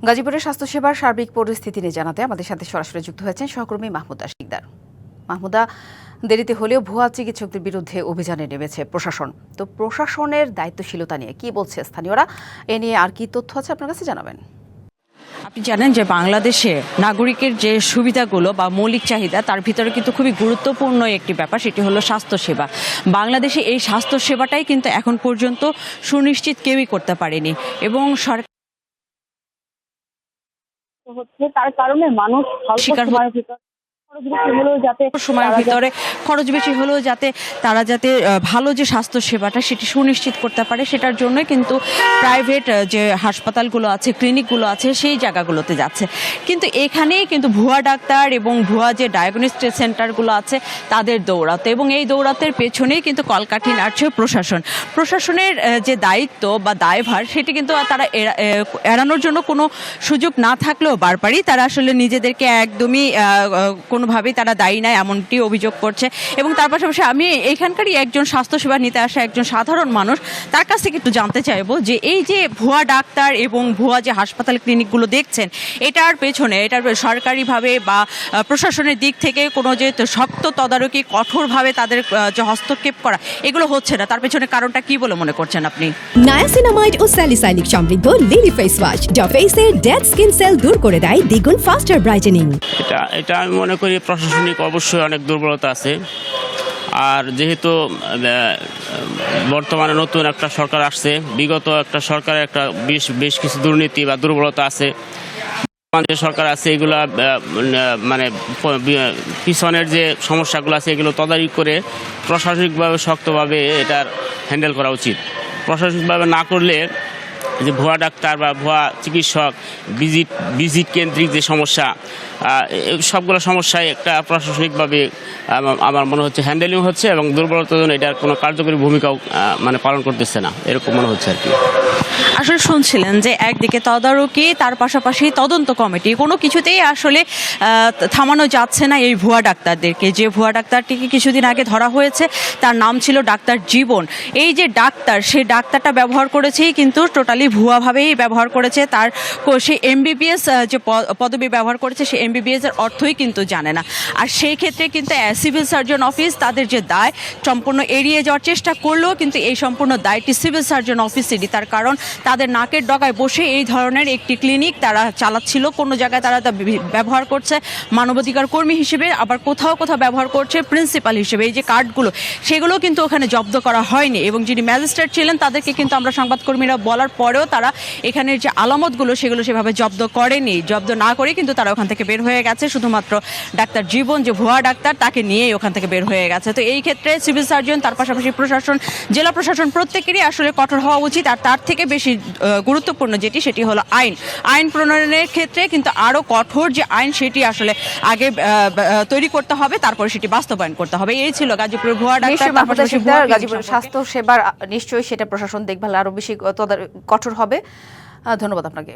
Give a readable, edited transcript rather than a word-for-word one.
গাজীপুরের স্বাস্থ্যসেবার সার্বিক পরিস্থিতি নিয়ে জানাতে আমাদের সাথে সরাসরি যুক্ত হয়েছেন সহকর্মী মাহমুদা শিকদার। মাহমুদা, দেরিতে হলেও ভুয়া চিকিৎসকদের বিরুদ্ধে অভিযানে নেমেছে প্রশাসন। তো প্রশাসনের দায়িত্বশীলতা নিয়ে কি বলছে স্থানীয়রা, এ নিয়ে আর কি তথ্য আছে আপনার কাছে জানাবেন। আপনি জানেন যে বাংলাদেশে নাগরিকের যে সুবিধাগুলো বা মৌলিক চাহিদা তার ভিতরে কিন্তু খুবই গুরুত্বপূর্ণ একটি ব্যাপার, সেটি হলো স্বাস্থ্যসেবা। বাংলাদেশে এই স্বাস্থ্যসেবাটাই কিন্তু এখন পর্যন্ত সুনিশ্চিত কেউই করতে পারেনি এবং সরকার হচ্ছে তার কারণে মানুষ সময়ের ভিতরে খরচ বেশি হলেও যাতে তারা ভালো যে স্বাস্থ্য সেবাটা সেটি সুনিশ্চিত করতে পারে, সেটার জন্য কিন্তু প্রাইভেট যে হাসপাতালগুলো আছে, ক্লিনিকগুলো আছে, সেই জায়গাগুলোতে যাচ্ছে। কিন্তু এখানেই কিন্তু ভুয়া ডাক্তার এবং ভুয়া যে ডায়াগনস্টিক সেন্টারগুলো আছে তাদের দৌড়াতে, এবং এই দৌড়াতের পেছনেই কিন্তু কলকাঠি নাড়ছে প্রশাসনের যে দায়িত্ব বা দায়ভার সেটি কিন্তু তারা এড়ানোর জন্য কোনো সুযোগ না থাকলেও বারবারই তারা আসলে নিজেদেরকে একদমই কোনোভাবেই তারা দায়ী নয় এমনটি অভিযোগ করছে। এবং তার পাশাপাশি আমি এখানকারই একজন স্বাস্থ্যসেবা নিতে আসা একজন সাধারণ মানুষ, তার কাছ থেকে একটু জানতে চাইবো যে এই যে ভুয়া ডাক্তার এবং ভুয়া যে হাসপাতাল ক্লিনিকগুলো দেখছেন, এটার পেছনে এটার সরকারিভাবে বা প্রশাসনের দিক থেকে কোনো যে শক্ত তদারকি, কঠোরভাবে তাদের যে হস্তক্ষেপ করা, এগুলো হচ্ছে না, তার পেছনে কারণটা কি বলে মনে করছেন আপনি? নায়াসিনামাইড ও স্যালিসাইলিক সমৃদ্ধ লিলি ফেস ওয়াশ যা ফেসের ডেড স্কিন সেল দূর করে দেয় দ্বিগুণ ফাস্টার ব্রাইটেনিং। এটা আমি মনে করি প্রশাসনিক অবশ্যই অনেক দুর্বলতা আছে। আর যেহেতু বর্তমানে নতুন একটা সরকার আসছে, বিগত একটা সরকারের একটা বেশ কিছু দুর্নীতি বা দুর্বলতা আছে। যে সরকার আছে এগুলা মানে পিছনের যে সমস্যাগুলো আছে এগুলো তদারকি করে প্রশাসনিকভাবে শক্তভাবে এটার হ্যান্ডেল করা উচিত। প্রশাসনিকভাবে না করলে যে ভুয়া ডাক্তার বা ভুয়া চিকিৎসক, ভিজিট কেন্দ্রিক যে সমস্যা, সবগুলো সমস্যায় একটা প্রশাসনিকভাবে আমার মনে হচ্ছে হ্যান্ডেলিং হচ্ছে, এবং দুর্বলতার জন্য এটার কোনো কার্যকরী ভূমিকাও মানে পালন করতেছে না, এরকম মনে হচ্ছে আর কি। আসলে শুনছিলেন যে একদিকে তদারকি, তার পাশাপাশি তদন্ত কমিটি, কোনো কিছুতেই আসলে থামানো যাচ্ছে না এই ভুয়া ডাক্তারদেরকে। যে ভুয়া ডাক্তারটিকে কিছুদিন আগে ধরা হয়েছে, তার নাম ছিল ডাক্তার জীবন। এই যে ডাক্তার, সেই ডাক্তারটা ব্যবহার করেছেই কিন্তু টোটালি ভুয়াভাবেই ব্যবহার করেছে। তার সেই এমবিবিএস যে পদবি ব্যবহার করেছে, সেই এমবিবিএস এর অর্থই কিন্তু জানে না। আর সেই ক্ষেত্রে কিন্তু সিভিল সার্জন অফিস তাদের যে দায় সম্পূর্ণ এড়িয়ে যাওয়ার চেষ্টা করলেও কিন্তু এই সম্পূর্ণ দায়টি সিভিল সার্জন অফিসেরই। তার কারণ তাদের নাকের ডগায় বসে এই ধরনের একটি ক্লিনিক তারা চালাচ্ছিল। কোনো জায়গায় তারা ব্যবহার করছে মানবাধিকার কর্মী হিসেবে, আবার কোথাও ব্যবহার করছে প্রিন্সিপাল হিসেবে। এই যে কার্ডগুলো, সেগুলো কিন্তু ওখানে জব্দ করা হয়নি, এবং যিনি ম্যাজিস্ট্রেট ছিলেন তাদেরকে কিন্তু আমরা সংবাদকর্মীরা বলার পরেও তারা এখানের যে আলামতগুলো সেগুলো সেভাবে জব্দ করেনি। জব্দ না করে কিন্তু তারা ওখান থেকে বের হয়ে গেছে, শুধুমাত্র ডাক্তার জীবন যে ভুয়া ডাক্তার তাকে নিয়েই ওখান থেকে বের হয়ে গেছে। তো এই ক্ষেত্রে সিভিল সার্জন, তার পাশাপাশি প্রশাসন, জেলা প্রশাসন প্রত্যেকেরই আসলে কঠোর হওয়া উচিত। আর তার থেকে বেশি গুরুত্বপূর্ণ সেটি হলো আইন প্রণয়নের ক্ষেত্রে কিন্তু আরো কঠোর যে আইন সেটি আসলে আগে তৈরি করতে হবে, তারপরে সেটি বাস্তবায়ন করতে হবে। এই ছিল গাজীপুর ভুয়া ডাক্তার। গাজীপুর স্বাস্থ্য সেবার নিশ্চয়ই সেটা প্রশাসন দেখভাল আরো বেশি কঠোর হবে। ধন্যবাদ আপনাকে।